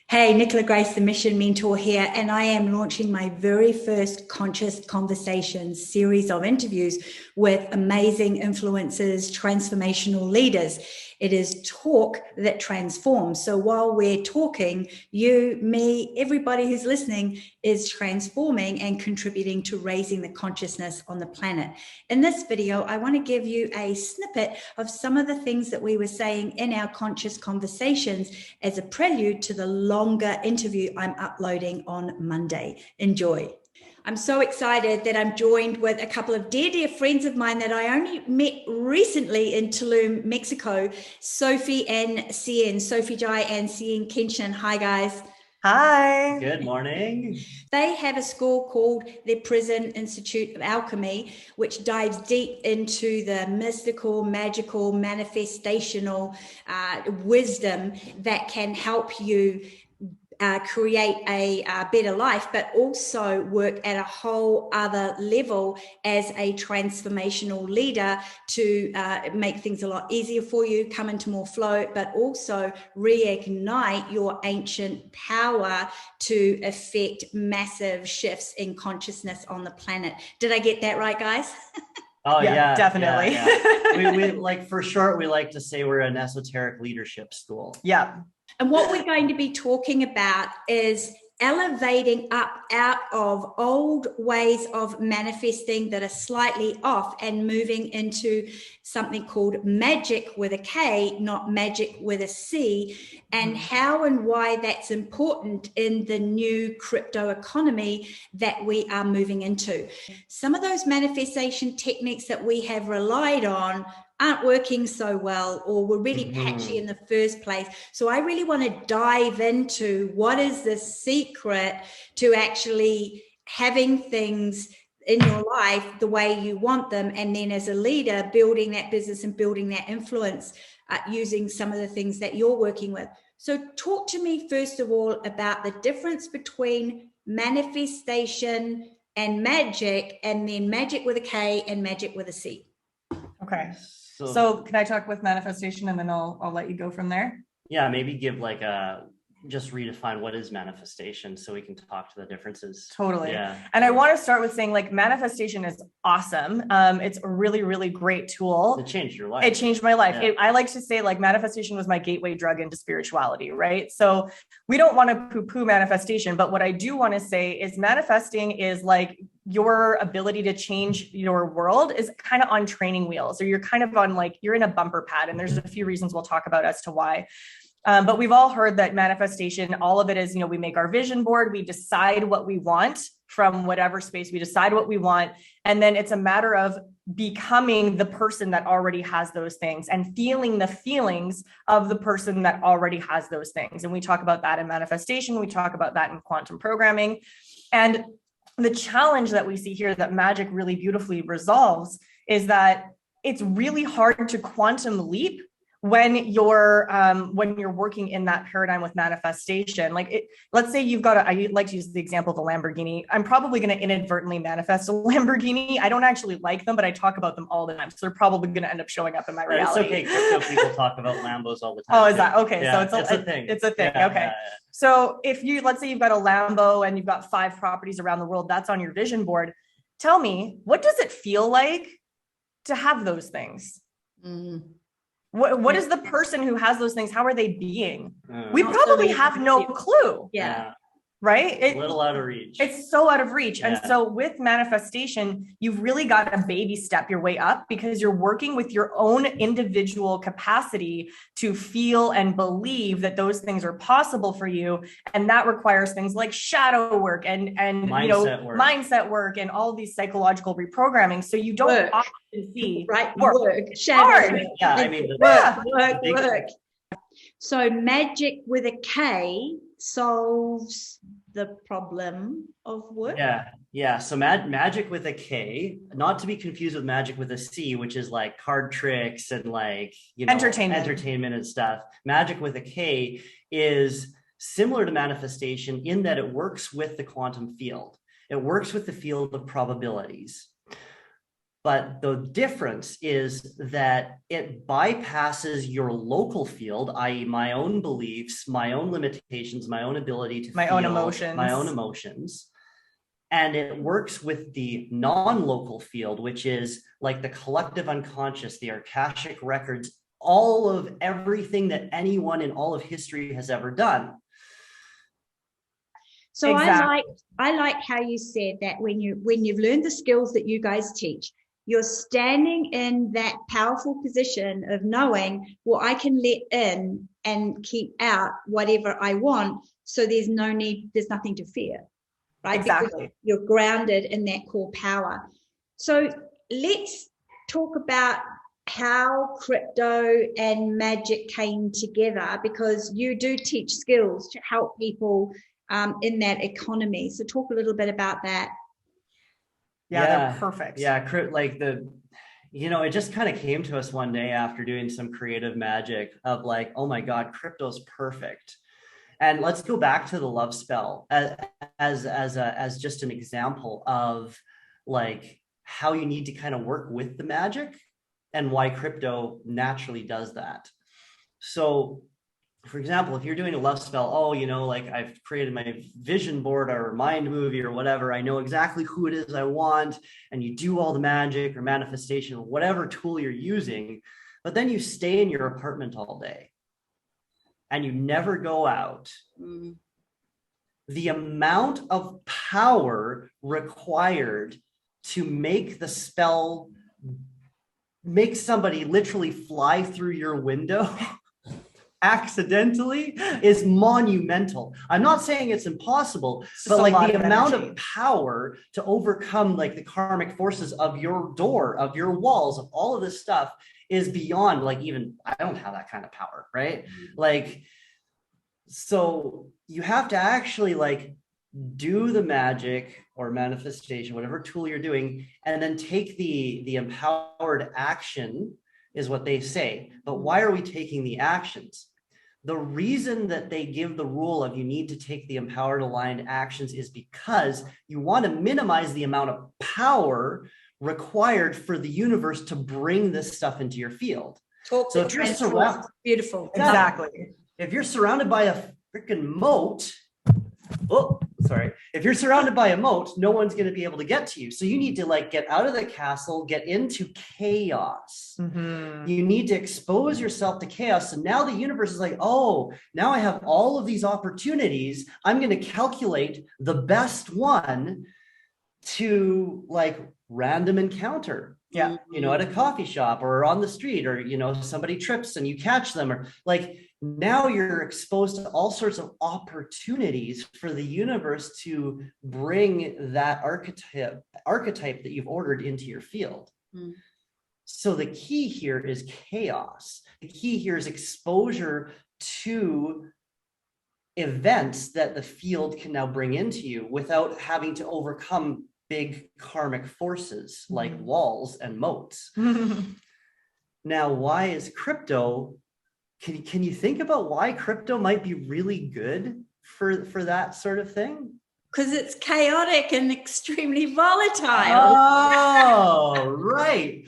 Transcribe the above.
Hey, Nicola Grace, the Mission Mentor here, and I am launching my very first Conscious Conversations series of interviews with amazing influencers, transformational leaders. It is talk that transforms. So while we're talking, you, me, everybody who's listening is transforming and contributing to raising the consciousness on the planet. In this video, I want to give you a snippet of some of the things that we were saying in our Conscious Conversations as a prelude to the longer interview I'm uploading on Monday. Enjoy. I'm so excited that I'm joined with a couple of dear friends of mine that I only met recently in Tulum, Mexico, Sophie and Cian, Sophie Jai and Cian Kenshin. Hi, guys. Hi. Good morning. They have a school called the Prison Institute of Alchemy, which dives deep into the mystical, magical, manifestational wisdom that can help you create a better life, but also work at a whole other level as a transformational leader to make things a lot easier for you, come into more flow, but also reignite your ancient power to affect massive shifts in consciousness on the planet. Did I get that right, guys? Oh yeah, definitely. Yeah. we like, for short, we like to say we're an esoteric leadership school. Yeah. And what we're going to be talking about is elevating up out of old ways of manifesting that are slightly off and moving into something called magic with a K, not magic with a C, and how and why that's important in the new crypto economy that we are moving into. Some of those manifestation techniques that we have relied on aren't working so well or were really patchy in the first place. So I really want to dive into what is the secret to actually having things in your life the way you want them, and then as a leader building that business and building that influence using some of the things that you're working with. So talk to me first of all about the difference between manifestation and magic, and then magic with a K and magic with a C. Okay. So can I talk with manifestation and then I'll let you go from there? Yeah, maybe give just redefine what is manifestation so we can talk to the differences. Totally. Yeah. And I want to start with saying manifestation is awesome. It's a really, really great tool. It changed your life. It changed my life. Yeah. I like to say manifestation was my gateway drug into spirituality, right? So we don't want to poo-poo manifestation, but what I do want to say is manifesting is your ability to change your world is kind of on training wheels, or you're kind of on you're in a bumper pad. And there's a few reasons we'll talk about as to why. But we've all heard that manifestation, all of it is, we make our vision board, we decide what we want from whatever space, we decide what we want. And then it's a matter of becoming the person that already has those things and feeling the feelings of the person that already has those things. And we talk about that in manifestation. We talk about that in quantum programming. And the challenge that we see here that Magic really beautifully resolves is that it's really hard to quantum leap when you're working in that paradigm with manifestation. Let's say you've got I like to use the example of a Lamborghini. I'm probably going to inadvertently manifest a Lamborghini. I don't actually like them, but I talk about them all the time. So they're probably going to end up showing up in my reality. It's okay. Crypto people talk about Lambos all the time. Oh, is that okay? Yeah, so it's a thing. It's a thing. Yeah, okay. Yeah. So let's say you've got a Lambo and you've got 5 properties around the world, that's on your vision board. Tell me, what does it feel like to have those things? What is the person who has those things? How are they being? We probably have no clue. Yeah. Right? A little out of reach. It's so out of reach. Yeah. And so with manifestation, you've really got to baby step your way up because you're working with your own individual capacity to feel and believe that those things are possible for you. And that requires things like shadow work and mindset work and all of these psychological reprogramming. So you don't often see work. Shadow work. Yeah, I mean work. So magic with a K solves the problem of work. Yeah. So magic with a K, not to be confused with magic with a C, which is like card tricks and entertainment and stuff. Magic with a K is similar to manifestation in that it works with the quantum field. It works with the field of probabilities. But the difference is that it bypasses your local field, i.e. my own beliefs, my own limitations, my own ability to my feel, own emotions, my own emotions. And it works with the non-local field, which is like the collective unconscious, the Akashic records, all of everything that anyone in all of history has ever done. So exactly. I like how you said that when you've learned the skills that you guys teach, you're standing in that powerful position of knowing, well, I can let in and keep out whatever I want. So there's nothing to fear, right? Exactly. Because you're grounded in that core power. So let's talk about how crypto and magic came together, because you do teach skills to help people in that economy. So talk a little bit about that. Yeah, they're perfect. Yeah, like it just kind of came to us one day after doing some creative magic of like, oh my God, crypto's perfect. And let's go back to the love spell as just an example of like how you need to kind of work with the magic and why crypto naturally does that. So for example, if you're doing a love spell, like I've created my vision board or mind movie or whatever, I know exactly who it is I want, and you do all the magic or manifestation or whatever tool you're using, but then you stay in your apartment all day and you never go out. The amount of power required to make the spell make somebody literally fly through your window accidentally is monumental. I'm not saying it's impossible, but like the amount of power to overcome like the karmic forces of your door, of your walls, of all of this stuff is beyond like even I don't have that kind of power, right? Like, so you have to actually like do the magic or manifestation, whatever tool you're doing, and then take the empowered action is what they say. But why are we taking the actions? The reason that they give the rule of you need to take the empowered aligned actions is because you want to minimize the amount of power required for the universe to bring this stuff into your field. So if you're surrounded, beautiful. Exactly. If you're surrounded by a freaking moat, if you're surrounded by a moat, no one's going to be able to get to you. So you need to like get out of the castle, get into chaos. You need to expose yourself to chaos. So now the universe is like, oh, now I have all of these opportunities. I'm going to calculate the best one to like random encounter. Yeah. At a coffee shop or on the street, or, somebody trips and you catch them, or like, now you're exposed to all sorts of opportunities for the universe to bring that archetype that you've ordered into your field. So the key here is chaos. The key here is exposure to events that the field can now bring into you without having to overcome big karmic forces like walls and moats. Now, why is crypto? Can you think about why crypto might be really good for that sort of thing? Because it's chaotic and extremely volatile. Oh, right.